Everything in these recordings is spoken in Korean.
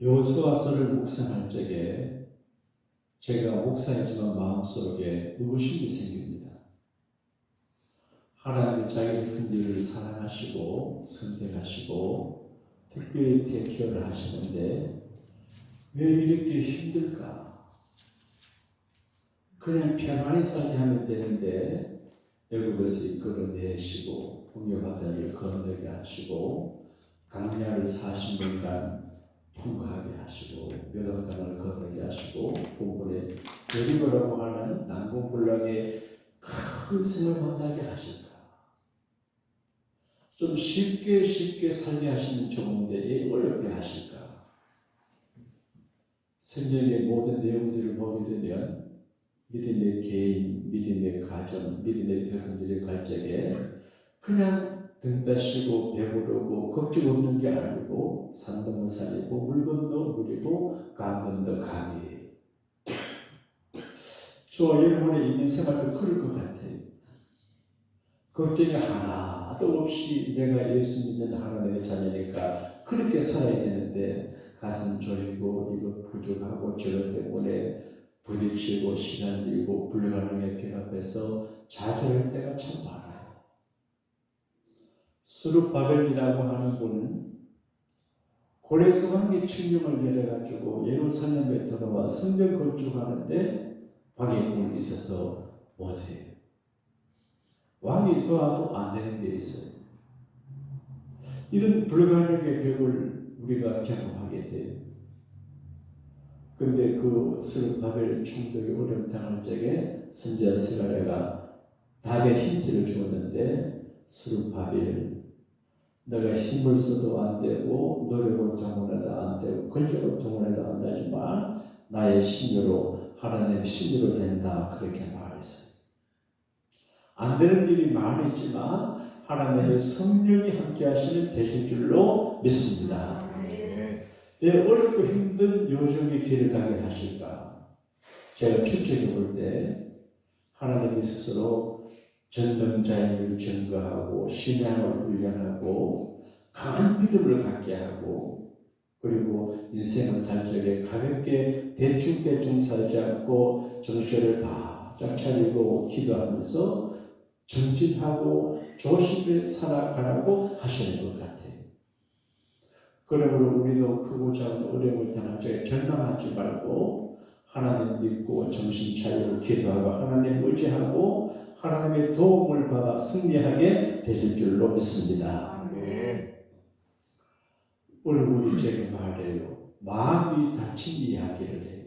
여호수아서를 묵상할 적에 제가 목사이지만 마음속에 의구심이 생깁니다. 하나님이 자기 백성들을 사랑하시고 선택하시고 특별히 택교를 하시는데 왜 이렇게 힘들까? 그냥 평안히 살게 하면 되는데 애굽에서 이끌어내시고 홍해바다를 건너게 하시고 광야를 40년간 통과하게 하시고 요단강을 건너게 하시고 본문에 여리고라고 하는 난공불락의 큰 생을 만나게 하실까? 좀 쉽게 살게 하시면 좋은데 왜 어렵게 하실까? 성경의 모든 내용들을 보게 되면 믿음의 개인, 믿음의 가정, 믿음의 백성들이 갈 적에 그냥 등 따시고 배부르고 걱정 없는 게 아니고 산 넘어 산이고 물 건너 물이고 강 건너 강이에요. 저 여러분의 있는 생활도 그럴 것 같아요. 걱정이 하나도 없이 내가 예수 믿는 하나님의 자녀니까 그렇게 살아야 되는데 가슴 졸이고 이거 부족하고 저것 때문에 부딪히고 시달리고 불가능의 벽 앞에서 좌절할 때가 참 많아요. 스룹바벨이라고 하는 분은 고레스 왕이 칙령을 내려가지고 예루살렘에 들어와 성전 건축하는데 방해꾼이 있어서 못해요. 왕이 도와도 안 되는 게 있어요. 이런 불가능의 벽을 우리가 경험하게 돼요. 근데 그 스룹바벨 총독이 어려움 당할 적에 선지자 스가랴가 답의 힌트를 주었는데 스룹바벨 너가 힘을 써도 안 되고 노력을 동원해도 안 되고 근력을 동원해도 안 되지만 나의 신유로 하나님의 신유로 된다 그렇게 말했어요. 안 되는 일이 많이 있지만 하나님의 성령이 함께 하시는 되실 줄로 믿습니다. 왜 어렵고 힘든 여정의 길을 가게 하실까? 제가 추측해 볼 때 하나님이 스스로 전능자임을 증거하고 신앙을 훈련하고 강한 믿음을 갖게 하고 그리고 인생을 살 적에 가볍게 대충 살지 않고 정신을 바짝 차리고 기도하면서 정진하고 조심히 살아가라고 하시는 것 같아요. 그러므로 우리도 크고 작은 어려움을 당할 적에 절망하지 말고 하나님 믿고 정신 차리고 기도하고 하나님 의지하고 하나님의 도움을 받아 승리하게 되실 줄로 믿습니다. 오늘 우리 제게 말해요. 마음이 다친 이야기를 해요.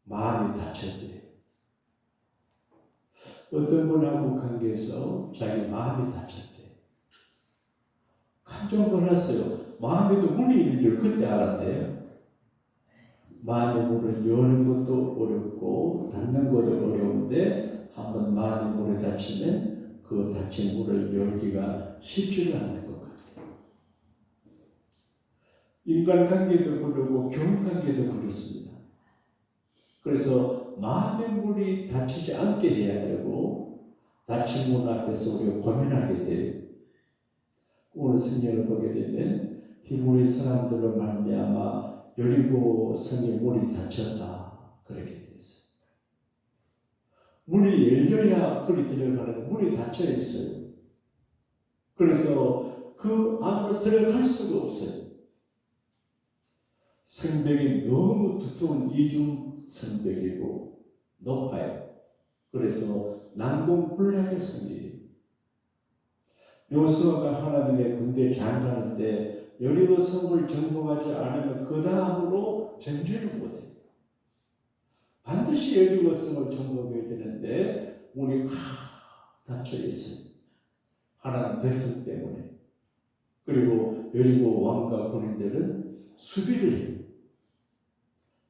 마음이 다쳤대요. 어떤 분하고 관계에서 자기 마음이 다쳤대요. 깜짝 놀랐어요. 마음에도 문이 있는 줄 그때 알았대요. 마음의 문을 여는 것도 어렵고 닫는 것도 어려운데 한번 마음의 문을 닫히면 그 닫힌 문을 열기가 쉽지가 않은 것 같아요. 인간관계도 그러고 교육관계도 그렇습니다. 그래서 마음의 문이 닫히지 않게 해야 되고 닫힌 문 앞에서 우리가 고민하게 돼요. 오늘 성경을 보게 되면 히브리 사람들로 말미암아 여리고 성의 문이 닫혔다 그렇게 됐어요. 문이 열려야 거기 들어가는 문이 닫혀 있어요. 그래서 그 안으로 들어갈 수가 없어요. 성벽이 너무 두터운 이중 성벽이고 높아요. 그래서 난공불락의 성이에요. 여호수아가 하나님의 군대 장관인데 여리고 성을 정복하지 않으면 그 다음으로 전쟁을 못해요. 반드시 여리고 성을 정복해야 되는데 문이 닫혀 있어요. 하나님 백성 때문에. 그리고 여리고 왕과 군인들은 수비를 해요.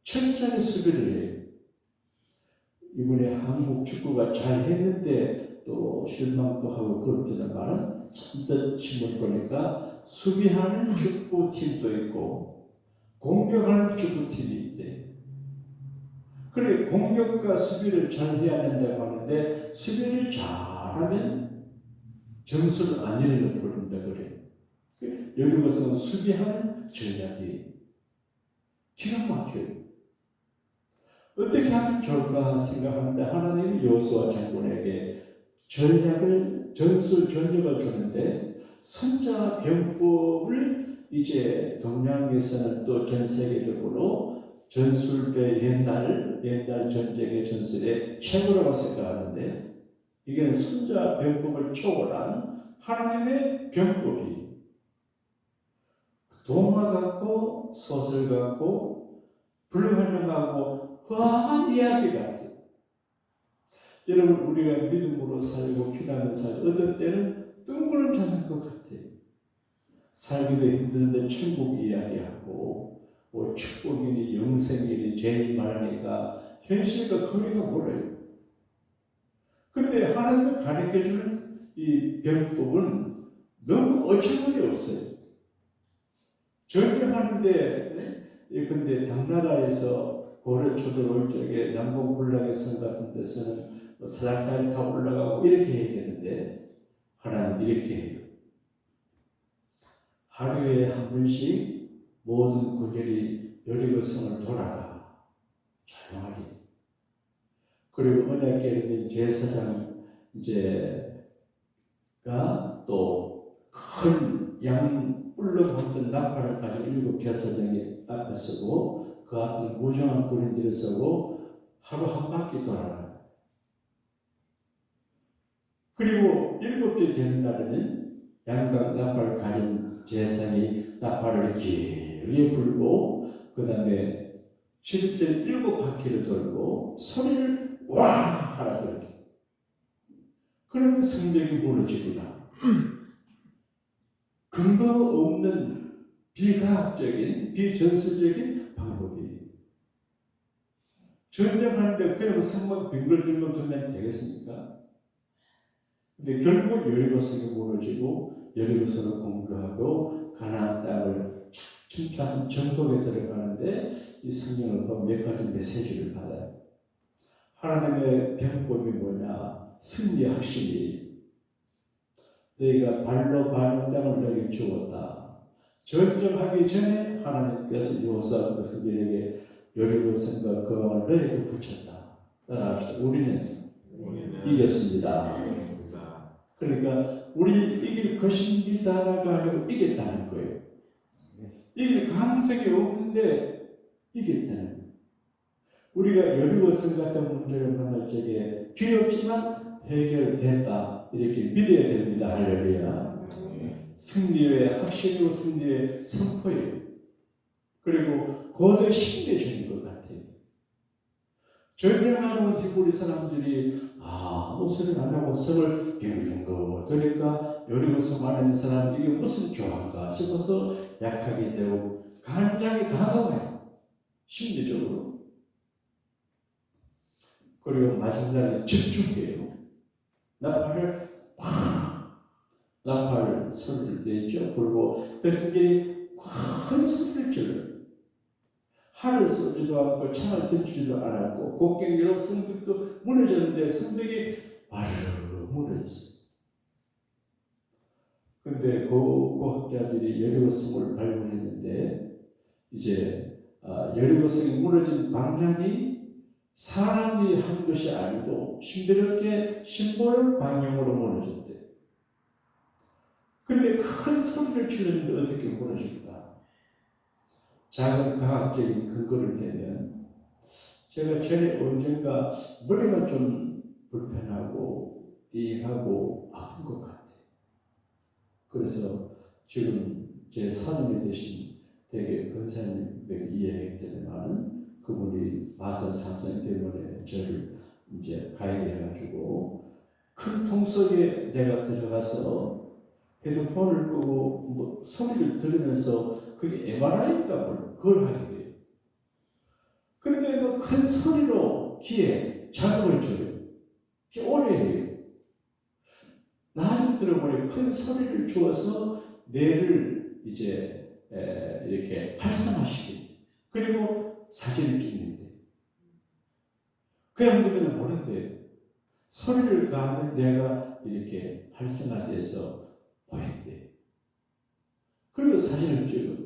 철저하게 수비를 해요. 이번에 한국 축구가 잘 했는데 또 실망도 하고 그렇다는 말은 참뜻 신문 보니까 수비하는 축구팀도 있고 공격하는 축구팀이 있대. 그래 공격과 수비를 잘 해야 된다고 하는데 수비를 잘하면 점수를 안 잃는 부른다 그래. 여기서는 수비하는 전략이 기가 막혀요. 어떻게 하면 좋을까 생각하는데 하나님이 여호수아 장군에게 전략을 주는데 손자병법을 이제 동양에서는 또 전 세계적으로 전술배 옛날 전쟁의 전술의 최고라고 생각하는데 이게 손자병법을 초월한 하나님의 병법이 동화 같고 소설 같고 불가능하고 화한 이야기 같아요. 여러분 우리가 믿음으로 살고 피나는 살고 어떤 때는 뜬구름 잡는 것 같아요. 살기도 힘든데 천국 이야기하고 뭐 축복이니 영생이니 죄인 말하니까 현실과 거리가 멀어요. 근데 하나님을 가르쳐주는 이 병법은 너무 어처구니 없어요. 전쟁하는데 근데 당나라에서 고려 초들올 적에 남궁 불락의 같은 데서는 사닥다리 타고 올라가고 이렇게 해야 되는데 하나님 이렇게 해요. 하루에 한 번씩 모든 군인이 여리고성을 돌아라. 조용하게. 그리고 언약궤를 제사장 가 또 큰 양 뿔로 붙은 나팔을 가지고 7 제사장이 앞에 서고 그 앞에 무장한 군인들이 서고 하루 한 바퀴 돌아라. 그리고 7째 되는 날에는 양각 나팔을 가진 제사장이 나팔을 길게 불고 그 다음에 7째 7바퀴를 돌고 소리를 와 하라 그렇게. 그러면 성벽이 무너지구나. 근거 없는 비과학적인 비전술적인 방법이에요. 전쟁하는데 그냥 성막 빙글빙글 돌면 되겠습니까? 근데 결국 여리고성이 무너지고 여리고성을 공격하고 가나안 땅을 춤추는 정복에 들어가는데 이 성경을 보면 몇 가지 메시지를 받아요. 하나님의 병법이 뭐냐? 승리의 확신이 너희가 발로 밟는 땅을 너희에게 주었다. 전쟁하기 전에 하나님께서 여호수아 백성들에게 여리고성과 그 왕을 너희에게 붙였다. 따라합시다. 우리는 이겼습니다. 그러니까 우리 이길 것입니다라고 하려고 이겼다는 거예요. 이길 가능성이 없는데 이겼다는 거예요. 우리가 여리고성 같은 문제를 만날 적에 두렵지만 해결된다 이렇게 믿어야 됩니다. 할렐루야. 승리의 확신으로 승리의 선포예요. 그리고 고도의 힘이 주는 것 같아요. 전쟁하는 히브리 사람들이 아무 소리 안 하고 성을 빙빙거 그러니까 여리고성 안에 있는 사람 이게 무슨 조화인가 싶어서 약하게 되고 간장이 다 나와요. 심리적으로. 그리고 마지막에 집중해요. 나팔 소리를 내죠. 그리고 백성들이 큰 소리를 질러요. 활을 쏘지도 않고 창을 던지지도 않았고 곡괭이로 성벽도 무너졌는데 성벽이 와르르 무너졌어요. 근데 그 고학자들이 여리고성을 발견했는데 이제 여리고성이 무너진 방향이 사람이 한 것이 아니고 신비롭게 신볼 방향으로 무너졌대. 근데 큰 소리를 치르는데 어떻게 무너질까? 작은 과학적인 근거를 대면 제가 전에 언젠가 머리가 좀 불편하고 띵하고 아픈 것 같아요. 그래서 지금 제 사장이 되신 되게 권사님에게 이야기했더니만은 그분이 마산 삼성병원에 저를 이제 가게 해가지고 큰 통 속에 내가 들어가서 헤드폰을 끄고 뭐 소리를 들으면서 그게 MRI인가 뭘 그걸 하게 돼요. 그런데 뭐 큰 소리로 귀에 자극을 줘요. 오래 해요. 나중 들어보니 큰 소리를 주어서 뇌를 이제 이렇게 활성화시켜요. 그리고 사진을 찍는데 그 양들은 모른대요. 소리를 가하면 뇌가 이렇게 활성화돼서 보인대. 그리고 사진을 찍어.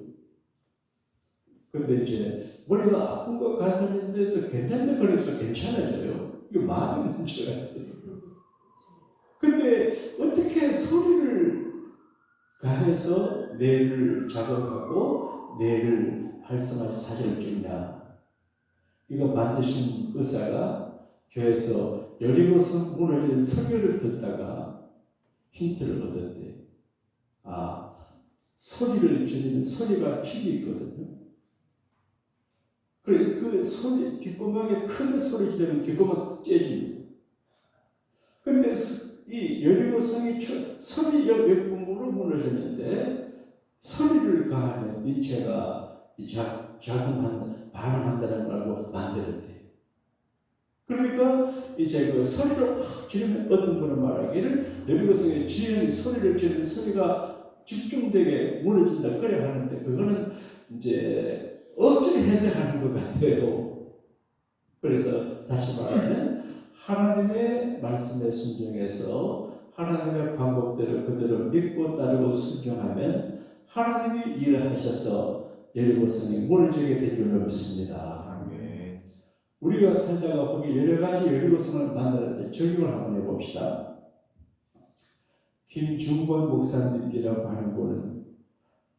근데 이제 머리가 아픈 것 같았는데 또 괜찮다 그래도 괜찮아져요. 이거 마음의 문제 같아요. 근데 어떻게 소리를 가해서 뇌를 자극하고 뇌를 활성화해서 사진을 찍냐. 이거 만드신 의사가 교회에서 여리고성 무너진 설교를 듣다가 힌트를 얻었대. 아, 소리를 지르는 소리가 힘이 있거든요. 그래, 그 소리, 귓구멍에 큰 소리 지르면 귓구멍 째집니다. 근데 이 여리고성이 소리 역분으로 무너졌는데 소리를 가하는 인체가 반응한다는 걸 만들었대. 그러니까 이제 그 소리를 확 지르면 어떤 분은 말하기를 여리고성에 지르는 소리를 지르는 소리가 집중되게 무너진다 그래 하는데 그거는 이제 억지로 해석하는 것 같아요. 그래서 다시 말하면 하나님의 말씀에 순종해서 하나님의 방법대로 그대로 믿고 따르고 순종하면 하나님이 일을 하셔서 여리고성이 무너지게 될 줄로 믿습니다. 아멘. 우리가 살다가 보기 여러 가지 여리고성을 만나는데 적용을 한번 해봅시다. 김중권 목사님이라고 하는 분은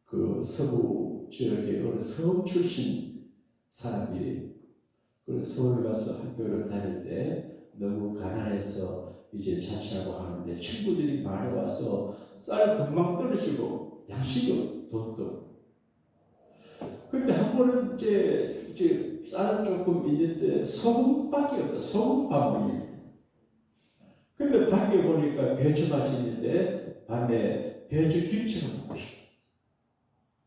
그 서부 지역의 어느 섬 출신 사람이 서울 가서 학교를 다닐 때 너무 가난해서 이제 자취하고 하는데 친구들이 많이 와서 쌀 금방 떨어지고 양식이 돈도. 근데 한 번은 이제 쌀 조금 있는데 소금밖에 없다. 소금밥이. 근데 밖에 보니까 배추밭이 있는데 밤에 배추 김치를 먹고 싶어.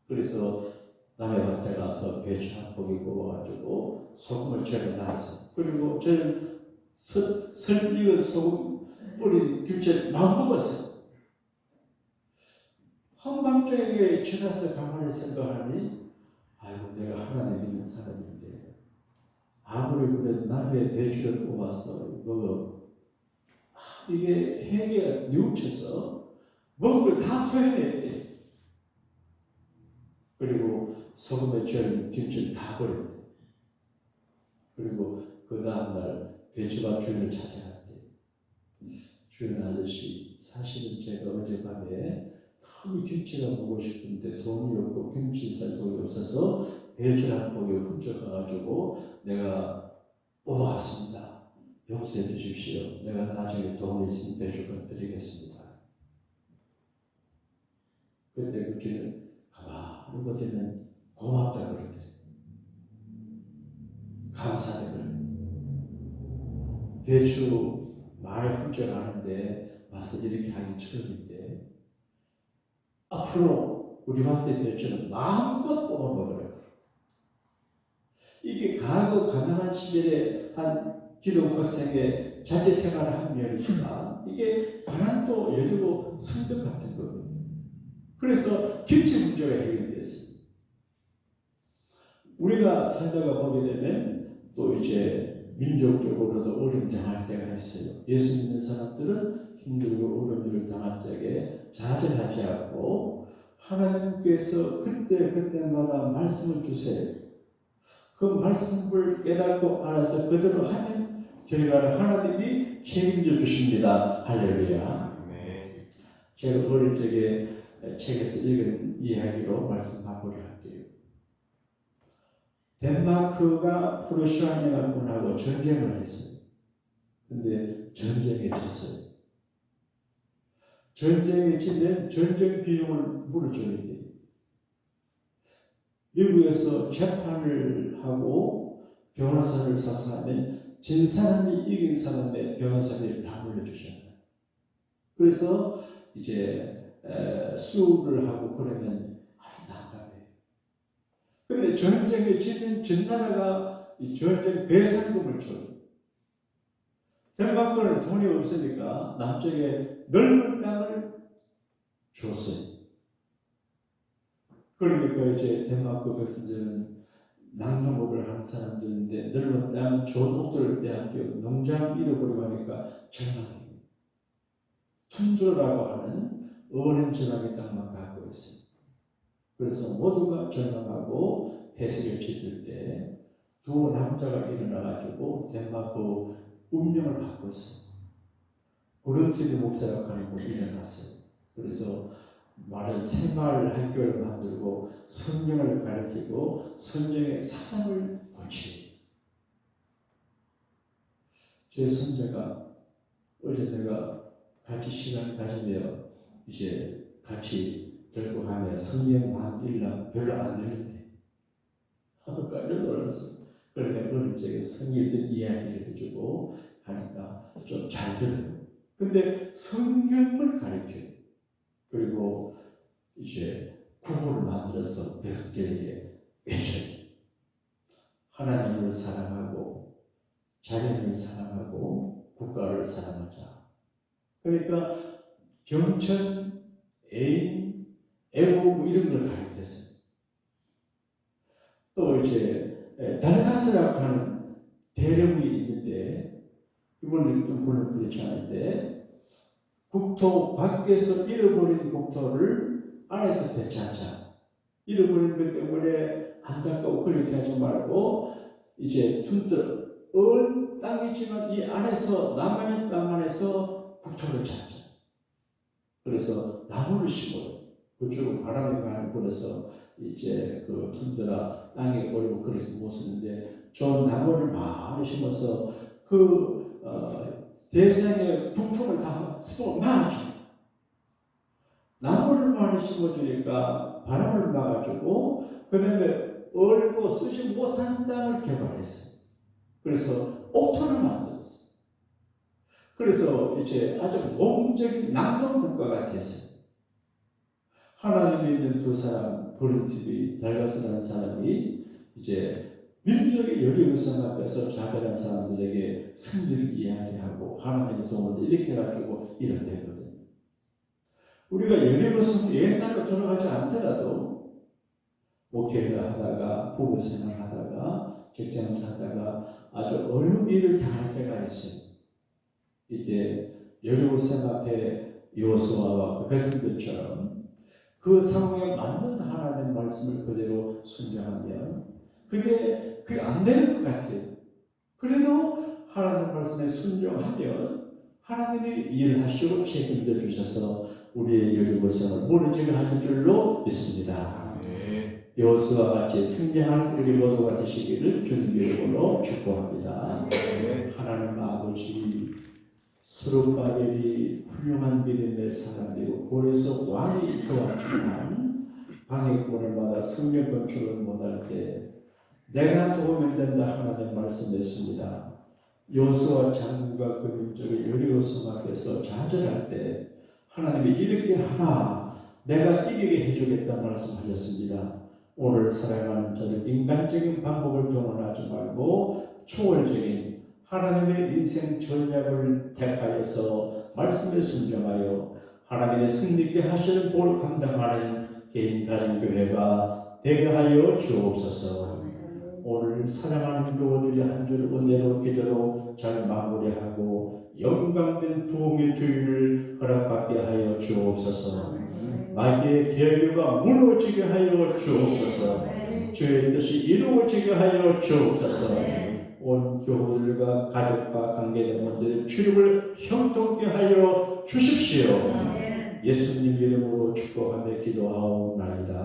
그래서 남의 밭에 가서 배추 한 포기 구워가지고 소금을 절여 놨어. 그리고 저는 설 익은 소금 뿌린 김치를 막 먹었어요. 한밤중에 지나서 가만히 생각하니 아이고 내가 하나님 믿는 사람인데 아무리 그래도 남의 배추를 뽑아서 먹어 이게 해가 뉘우쳐서 먹은 걸 다 토해냈대. 그리고 소금에 절인 김치를 다 버렸대. 그리고 그 다음날 배추밭 주인을 찾아갔대. 주인 아저씨, 사실은 제가 어젯밤에 너무 김치가 먹고 싶은데 돈이 없고 김치 살 돈이 없어서 배추 한 포기 훔쳐가가지고 내가 뽑아왔습니다. 용서해 주십시오. 내가 나중에 돈이 있으면 배추를 드리겠습니다. 그때 그 주인은 가만히 보더니 고맙다 그러더니 감사해 그러더니 배추 많이 훔쳐가는데 와서 이렇게 하기 처음인데 앞으로 우리 밭에 배추는 마음껏 뽑아 먹으라. 이게 과거 가난한 시절에 한 기독학생의 자제생활을 한 면이지만 이게 가난도 여리고 성벽 같은 거거든요. 그래서 김치 문제가 해결됐어요. 우리가 살다가 보게 되면 또 이제 민족적으로도 어려움 당할 때가 있어요. 예수 믿는 사람들은 힘들고 어려움을 당할 때에 좌절하지 않고 하나님께서 그때마다 말씀을 주세요. 그 말씀을 깨닫고 알아서 그대로 하면 결과를 하나님이 책임져 주십니다. 할렐루야. 네. 제가 어릴 적에 책에서 읽은 이야기로 말씀 마무리 할게요. 덴마크가 프로시아 연합군하고 전쟁을 했어요. 근데 전쟁에 졌어요. 전쟁에 지면 전쟁 비용을 물어줘야 돼요. 미국에서 재판을 하고 변호사를 사서하면 진 사람이 이긴 사람의 변호사비를 다 물려주셨다. 그래서 이제 수를 하고 그러면 아주 난감해요. 그런데 전쟁에 지면 진 나라가 이 전쟁 배상금을 줘요. 덴마크는 돈이 없으니까 남쪽에 넓은 땅을 줬어요. 그러니까 이제 덴마크 백성들은 낙농업을 하는 사람들인데 넓은 땅 좋은 옷들을 빼앗겨 농장 잃어버리고 하니까 절망이에요. 툰드라라고 하는 어린 지방의 땅만 갖고 있어요. 그래서 모두가 절망하고 폐쇄를 짓을 때 두 남자가 일어나가지고 덴마크 운명을 바꿨어요. 브룬스비 목사라고 하는 분이 일어났어요. 그래서 말은 새마을 학교를 만들고 성경을 가르치고 성경의 사상을 고치고, 제 손자가 어제 내가 같이 시간 가지며 이제 같이 들고 가면 성경 만 일랑 별로 안 들린대. 깜짝 놀랐어. 그러니까 어느 적에 성경들 이야기를 해주고 하니까 좀 잘 들어요. 근데 성경을 가르쳐요. 그리고 이제 구호를 만들어서 백성들에게 외쳐요. 하나님을 사랑하고 자연을 사랑하고 국가를 사랑하자. 그러니까 경천, 애인, 애국 이런 걸 가르쳤어요. 또 이제 달가스라고 하는 대령이 있는데, 이번에 좀 물론 그렇지 않은데, 국토 밖에서 잃어버린 국토를 안에서 되찾자. 잃어버린 것 때문에 안타까워 그렇게 하지 말고 이제 둔들 언 땅이지만 이 안에서 남한의 땅 안에서 국토를 찾자. 그래서 나무를 심어요. 그쪽은 바람이 많이 불어서 이제 그 둔들아 땅에 얼고 그래서 못 쓰는데 좋은 나무를 많이 심어서 그 세상의 부품을 다 막아줘. 나무를 많이 심어주니까 바람을 막아주고 그 다음에 얼고 쓰지 못한 땅을 개발했어요. 그래서 옥토를 만들었어요. 그래서 이제 아주 몽적인 낙농국가가 됐어요. 하나님이 있는 두 사람, 브룬티비 달가스라는 사람이 이제 민족의 여리고성 앞에서 자별한 사람들에게 승리를 이야기하고 하나님의 도움을 이렇게 해가지고 이런 되거든요. 우리가 여리고성 옛날로 돌아가지 않더라도 목회를 하다가 부부 생활하다가 직장생활 하다가 아주 어려운 일을 당할 때가 있어요. 이때 여리고성 앞에 여호수아와 그 백성들처럼 그 상황에 맞는 하나님의 말씀을 그대로 순종하면 그게 안 되는 것 같아요. 그래도 하나님 말씀에 순종하면 하나님이 일하시고 책임져 주셔서 우리의 여리고성을 무너지게 하실 줄로 믿습니다. 여호수아와 같이 승리하는 우리 모두가 되시기를 주님의 이름으로 축복합니다. 하나님 아버지, 스룹바벨이 훌륭한 믿음의 사람이고 고레서 왕이 도왔지만 방해권을 받아 성경 건축을 못할 때 내가 도움이 된다 하나님 말씀했습니다. 여호수아 장군과 그 민족의 여리고성 앞에서 좌절할 때 하나님이 이렇게 하라, 내가 이기게 해주겠다 말씀하셨습니다. 오늘 살아가는 저를 인간적인 방법을 동원하지 말고 초월적인 하나님의 인생 전략을 택하여서 말씀에 순종하여 하나님의 승리케 하시는 볼 감당하는 개인 가정 교회가 되게 하여 주옵소서. 오늘 사랑하는 교우들이 한 줄 은혜로 기도로 잘 마무리하고 영광된 부흥의 주일을 허락받게 하여 주옵소서. 마귀의 계류가 무너지게 하여 주옵소서. 주의 뜻이 이루어지게 하여 주옵소서. 온 교우들과 가족과 관계된 분들의 출입을 형통케 하여 주십시오. 예수님 이름으로 축복하며 기도하옵나이다.